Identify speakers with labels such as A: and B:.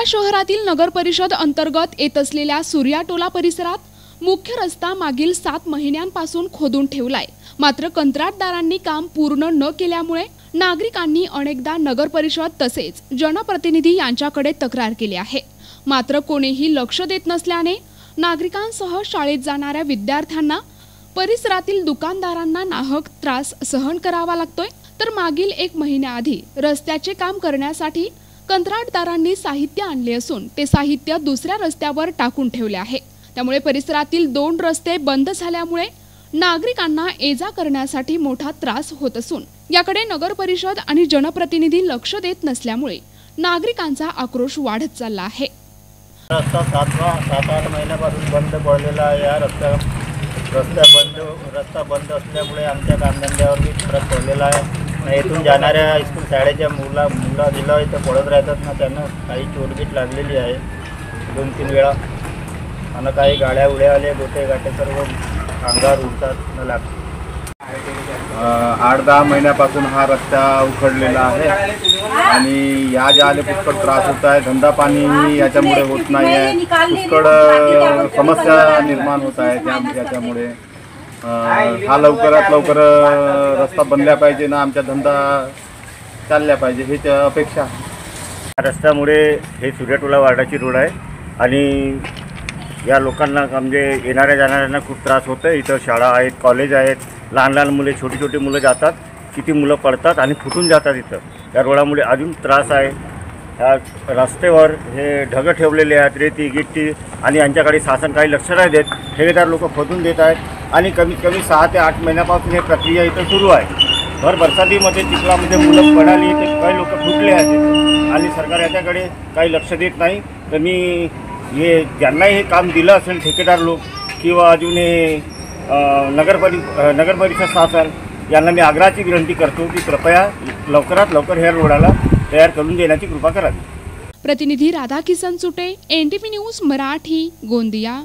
A: गोंदिया शहरातील नगर परिषद अंतर्गत येत असलेल्या सूर्याटोला परिसरात मुख्य रस्ता मागील 7 महिन्यांपासून खोदून ठेवलाय। मात्र कंत्राटदारांनी काम पूर्ण न केल्यामुळे नागरिकांनी अनेकदा नगर परिषद तसेच जनप्रतिनिधी यांच्याकडे तक्रार केली आहे। मात्र कोणीही लक्ष देत नसल्याने नागरिकांसह शाळेत जाणाऱ्या विद्यार्थ्यांना, परिसरातील दुकानदारांना नाहक त्रास सहन करावा लागतोय। तर मागील 1 महिन्याआधी रस्त्याचे काम करण्यासाठी कंत्राटदारांनी साहित्य आणले असून ते साहित्य दुसऱ्या रस्त्यावर टाकून ठेवले आहे। त्यामुळे परिसरातील 2 रस्ते बंद झाल्यामुळे नागरिकांना ये-जा करण्यासाठी मोठा त्रास होत असून याकडे नगर परिषद आणि जनप्रतिनिधी लक्ष देत नसल्यामुळे नागरिकांचा आक्रोश वाढत चालला आहे।
B: रस्ता 7-8 महिन्यापासून बंद पडलेला आहे। या रस्ता बंद असल्यामुळे आमच्या कामधंद्यावर भी फरक पडलेला आहे। इथून जाणाऱ्या स्कूल शाळेच्या मुलं इथं पडत राहतात ना, त्यांना काही चोटगीट लागलेली आहे 2-3 वेळा। आणि काही गाड्या उड्या आल्या, गोटे गाटे सर्व अंगावर उडतात न लागतात।
C: 8-10 महिन्यापासून हा रस्ता उखडलेला आहे आणि या जाले पुष्कळ त्रास होत आहे। धंदा पाणी याच्यामुळे होत नाही आहे, पुष्कळ समस्या निर्माण होत आहे त्याच्यामुळे। हा लवकरात लवकर रस्ता बनला पाहिजे ना, आमचा धंदा चालला पाहिजे हीच अपेक्षा।
B: रस्त्यामुळे हे सूर्याटोला वार्डाची रोड आहे आणि या लोकांना म्हणजे येणाऱ्या जाणाऱ्यांना खूप त्रास होतो आहे। इथं शाळा आहेत, कॉलेज आहेत, लहान मुले, छोटी मुलं जातात, किती मुलं पडतात आणि फुटून जातात। इथं या रोडामुळे अजून त्रास आहे। या रस्त्यावर हे ढगं ठेवलेले आहेत, रेती गिट्टी, आणि यांच्याकडे शासन काही लक्ष नाही देत। ठेकेदार लोक खोदून देत आहेत आणि कमीत कमी 6 ते 8 महिन्यापासून ही प्रक्रिया इथं सुरू आहे। भर बरसातीमध्ये चिखलामध्ये मुलं पडाली, ते काही लोक फुटले आहेत आणि सरकार याच्याकडे काही लक्ष देत नाही। तर मी ज्यांनाही हे काम दिलं असेल, ठेकेदार लोक किंवा अजून हे नगर परिषद शासन, यांना मी आग्रहाची विनंती करतो की कृपया लवकरात लवकर ह्या रोडाला तयार करून देण्याची कृपा करावी।
A: प्रतिनिधी राधाकिसन सुटे, NTV न्यूज मराठी, गोंदिया।